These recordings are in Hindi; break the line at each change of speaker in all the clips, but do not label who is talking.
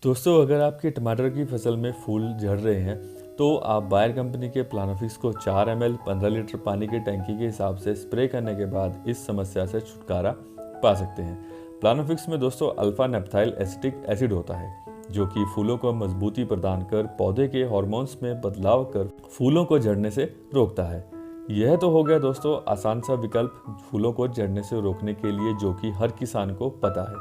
दोस्तों, अगर आपके टमाटर की फसल में फूल झड़ रहे हैं तो आप बायर कंपनी के प्लानोफिक्स को 4 ml 15 लीटर पानी की टंकी के हिसाब से स्प्रे करने के बाद इस समस्या से छुटकारा पा सकते हैं। प्लानोफिक्स में दोस्तों अल्फा नेप्थाइल एसिटिक एसिड होता है जो कि फूलों को मजबूती प्रदान कर पौधे के हार्मोन्स में बदलाव कर फूलों को झड़ने से रोकता है। यह तो हो गया दोस्तों आसान सा विकल्प फूलों को झड़ने से रोकने के लिए, जो कि हर किसान को पता है,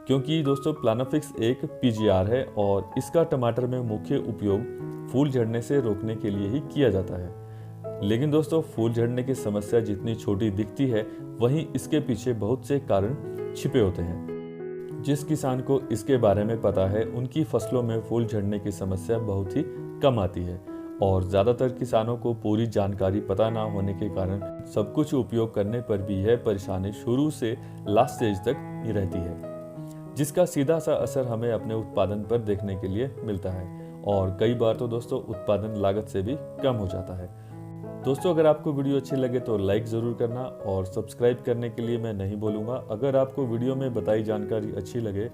क्योंकि दोस्तों प्लानोफिक्स एक पीजीआर है और इसका टमाटर में मुख्य उपयोग फूल झड़ने से रोकने के लिए ही किया जाता है। लेकिन दोस्तों फूल झड़ने की समस्या जितनी छोटी दिखती है वहीं इसके पीछे बहुत से कारण छिपे होते हैं। जिस किसान को इसके बारे में पता है उनकी फसलों में फूल झड़ने की समस्या बहुत ही कम आती है, और ज़्यादातर किसानों को पूरी जानकारी पता ना होने के कारण सब कुछ उपयोग करने पर भी यह परेशानी शुरू से लास्ट स्टेज तक ही रहती है, जिसका सीधा सा असर हमें अपने उत्पादन पर देखने के लिए मिलता है, और कई बार तो दोस्तों उत्पादन लागत से भी कम हो जाता है। दोस्तों, अगर आपको वीडियो अच्छी लगे तो लाइक ज़रूर करना और सब्सक्राइब करने के लिए मैं नहीं बोलूँगा। अगर आपको वीडियो में बताई जानकारी अच्छी लगे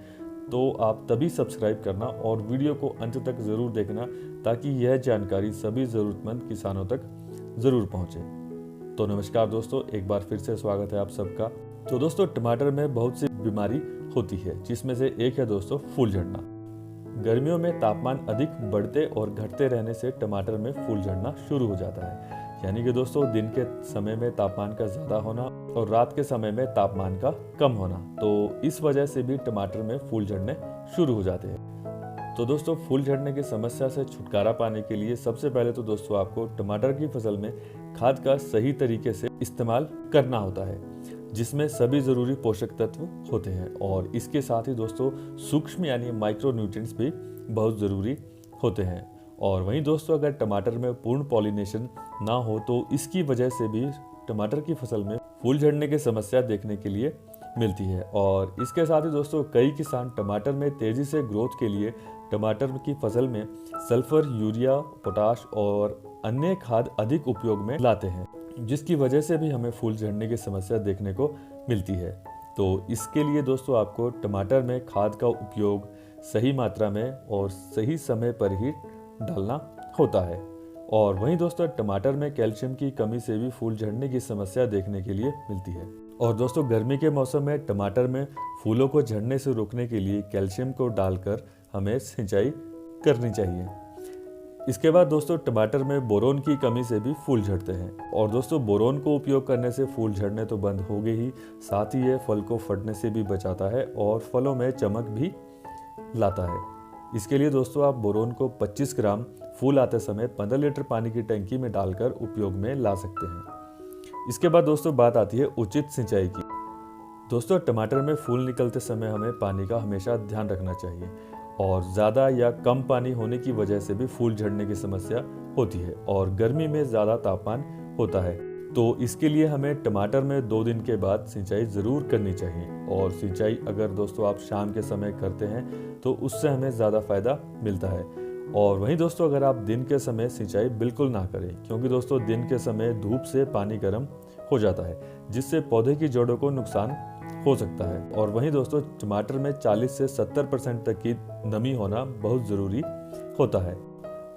तो आप तभी सब्सक्राइब करना और वीडियो को अंत तक ज़रूर देखना, ताकि यह जानकारी सभी ज़रूरतमंद किसानों तक ज़रूर पहुँचे। तो नमस्कार दोस्तों, एक बार फिर से स्वागत है आप सबका। तो दोस्तों टमाटर में बहुत सी बीमारी होती है, जिसमें से एक है दोस्तों फूल झड़ना। गर्मियों में तापमान अधिक बढ़ते और घटते रहने से टमाटर में फूल झड़ना शुरू हो जाता है, यानी कि दोस्तों दिन के समय में तापमान का ज़्यादा होना और रात के समय में तापमान का कम होना, तो इस वजह से भी टमाटर में फूल झड़ने शुरू हो जाते हैं। तो दोस्तों फूल झड़ने की समस्या से छुटकारा पाने के लिए सबसे पहले तो दोस्तों आपको टमाटर की फसल में खाद का सही तरीके से इस्तेमाल करना होता है, जिसमें सभी ज़रूरी पोषक तत्व होते हैं, और इसके साथ ही दोस्तों सूक्ष्म यानी माइक्रो न्यूट्रिएंट्स भी बहुत ज़रूरी होते हैं। और वहीं दोस्तों अगर टमाटर में पूर्ण पॉलिनेशन ना हो तो इसकी वजह से भी टमाटर की फसल में फूल झड़ने की समस्या देखने के लिए मिलती है। और इसके साथ ही दोस्तों कई किसान टमाटर में तेज़ी से ग्रोथ के लिए टमाटर की फसल में सल्फर, यूरिया, पोटाश और अन्य खाद अधिक उपयोग में लाते हैं, जिसकी वजह से भी हमें फूल झड़ने की समस्या देखने को मिलती है। तो इसके लिए दोस्तों आपको टमाटर में खाद का उपयोग सही मात्रा में और सही समय पर ही डालना होता है। और वहीं दोस्तों टमाटर में कैल्शियम की कमी से भी फूल झड़ने की समस्या देखने के लिए मिलती है। और दोस्तों गर्मी के मौसम में टमाटर में फूलों को झड़ने से रोकने के लिए कैल्शियम को डालकर हमें सिंचाई करनी चाहिए। इसके बाद दोस्तों टमाटर में बोरोन की कमी से भी फूल झड़ते हैं, और दोस्तों बोरोन को उपयोग करने से फूल झड़ने तो बंद हो गए ही, साथ ही यह फल को फटने से भी बचाता है और फलों में चमक भी लाता है। इसके लिए दोस्तों आप बोरोन को 25 ग्राम फूल आते समय 15 लीटर पानी की टंकी में डालकर उपयोग में ला सकते हैं। इसके बाद दोस्तों बात आती है उचित सिंचाई की। दोस्तों टमाटर में फूल निकलते समय हमें पानी का हमेशा ध्यान रखना चाहिए, और ज़्यादा या कम पानी होने की वजह से भी फूल झड़ने की समस्या होती है, और गर्मी में ज़्यादा तापमान होता है, तो इसके लिए हमें टमाटर में 2 दिन के बाद सिंचाई ज़रूर करनी चाहिए। और सिंचाई अगर दोस्तों आप शाम के समय करते हैं तो उससे हमें ज़्यादा फ़ायदा मिलता है। और वहीं दोस्तों अगर आप दिन के समय सिंचाई बिल्कुल ना करें, क्योंकि दोस्तों दिन के समय धूप से पानी गर्म हो जाता है, जिससे पौधे की जड़ों को नुकसान हो सकता है। और वहीं दोस्तों टमाटर में 40 से 70% तक की नमी होना बहुत ज़रूरी होता है।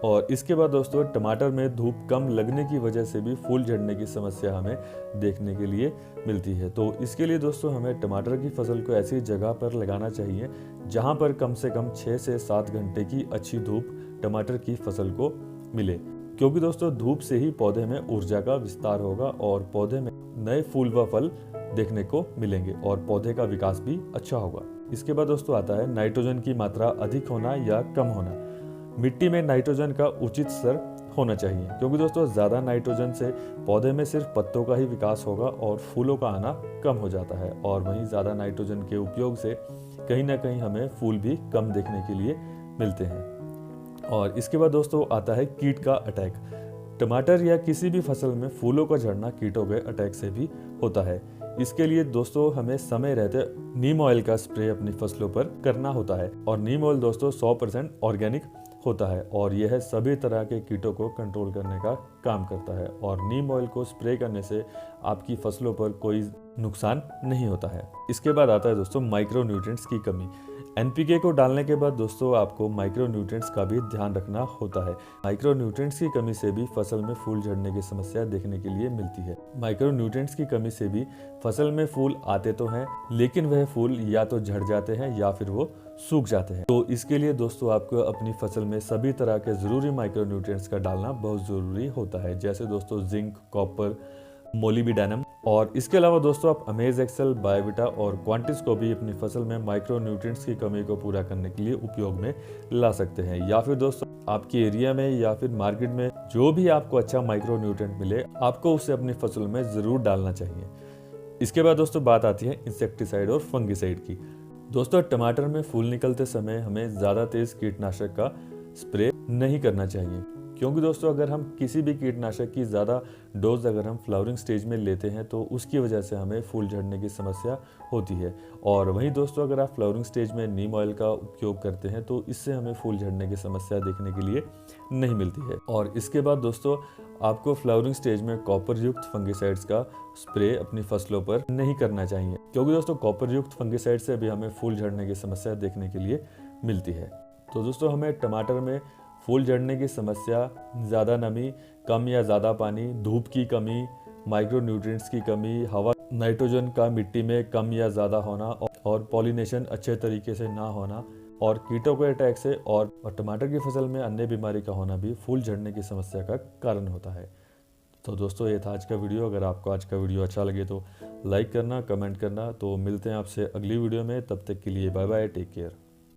और इसके बाद दोस्तों टमाटर में धूप कम लगने की वजह से भी फूल झड़ने की समस्या हमें देखने के लिए मिलती है। तो इसके लिए दोस्तों हमें टमाटर की फसल को ऐसी जगह पर लगाना चाहिए जहां पर कम से कम 6 से 7 घंटे की अच्छी धूप टमाटर की फसल को मिले, क्योंकि दोस्तों धूप से ही पौधे में ऊर्जा का विस्तार होगा और पौधे में नए फूल व फल देखने को मिलेंगे और पौधे का विकास भी अच्छा होगा। इसके बाद दोस्तों आता है नाइट्रोजन की मात्रा अधिक होना या कम होना। मिट्टी में नाइट्रोजन का उचित स्तर होना चाहिए, क्योंकि दोस्तों ज़्यादा नाइट्रोजन से पौधे में सिर्फ पत्तों का ही विकास होगा और फूलों का आना कम हो जाता है। और वहीं ज़्यादा नाइट्रोजन के उपयोग से कहीं ना कहीं हमें फूल भी कम देखने के लिए मिलते हैं। और इसके बाद दोस्तों आता है कीट का अटैक। टमाटर या किसी भी फसल में फूलों का झड़ना कीटों के अटैक से भी होता है। इसके लिए दोस्तों हमें समय रहते नीम ऑयल का स्प्रे अपनी फसलों पर करना होता है, और नीम ऑयल दोस्तों 100% ऑर्गेनिक होता है, और यह सभी तरह के कीटों को कंट्रोल करने का काम करता है। और नीम ऑयल को स्प्रे करने से आपकी फसलों पर कोई नुकसान नहीं होता है। इसके बाद आता है दोस्तों माइक्रो न्यूट्रिएंट्स की कमी। एनपीके को डालने के बाद दोस्तों आपको माइक्रो न्यूट्रिएंट्स का भी ध्यान रखना होता है। माइक्रो न्यूट्रिएंट्स की कमी से भी फसल में फूल झड़ने की समस्या देखने के लिए मिलती है। माइक्रो न्यूट्रिएंट्स की कमी से भी फसल में फूल आते तो हैं, लेकिन वह फूल या तो झड़ जाते हैं या फिर वो सूख जाते हैं। तो इसके लिए दोस्तों आपको अपनी फसल में सभी तरह के जरूरी माइक्रो न्यूट्रिएंट्स का डालना बहुत जरूरी होता है, जैसे दोस्तों जिंक, कॉपर, मोलिब्डेनम। और इसके अलावा दोस्तों आप अमेज एक्सेल, बायोविटा और क्वांटिस को भी अपनी फसल में माइक्रो न्यूट्रिएंट्स की कमी को पूरा करने के लिए उपयोग में ला सकते हैं। या फिर दोस्तों आपके एरिया में या फिर मार्केट में जो भी आपको अच्छा माइक्रो न्यूट्रिएंट मिले, आपको उसे अपनी फसल में जरूर डालना चाहिए। इसके बाद दोस्तों बात आती है इंसेक्टिसाइड और फंगिसाइड की। दोस्तों टमाटर में फूल निकलते समय हमें ज़्यादा तेज कीटनाशक का स्प्रे नहीं करना चाहिए, क्योंकि दोस्तों अगर हम किसी भी कीटनाशक की ज़्यादा डोज अगर हम फ्लावरिंग स्टेज में लेते हैं तो उसकी वजह से हमें फूल झड़ने की समस्या होती है। और वहीं दोस्तों अगर आप फ्लावरिंग स्टेज में नीम ऑयल का उपयोग करते हैं तो इससे हमें फूल झड़ने की समस्या देखने के लिए नहीं मिलती है। और इसके बाद दोस्तों आपको फ्लावरिंग स्टेज में कॉपर युक्त फंगिसाइड्स का स्प्रे अपनी फसलों पर नहीं करना चाहिए, क्योंकि दोस्तों कॉपर युक्त फंगिसाइड से भी हमें फूल झड़ने की समस्या देखने के लिए मिलती है। तो दोस्तों हमें टमाटर में फूल झड़ने की समस्या, ज़्यादा नमी, कम या ज़्यादा पानी, धूप की कमी, माइक्रो न्यूट्रिएंट्स की कमी, हवा, नाइट्रोजन का मिट्टी में कम या ज़्यादा होना और पॉलिनेशन अच्छे तरीके से ना होना और कीटों के अटैक से और टमाटर की फसल में अन्य बीमारी का होना भी फूल झड़ने की समस्या का कारण होता है। तो दोस्तों ये था आज का वीडियो। अगर आपको आज का वीडियो अच्छा लगे तो लाइक करना, कमेंट करना। तो मिलते हैं आपसे अगली वीडियो में, तब तक के लिए बाय बाय, टेक केयर।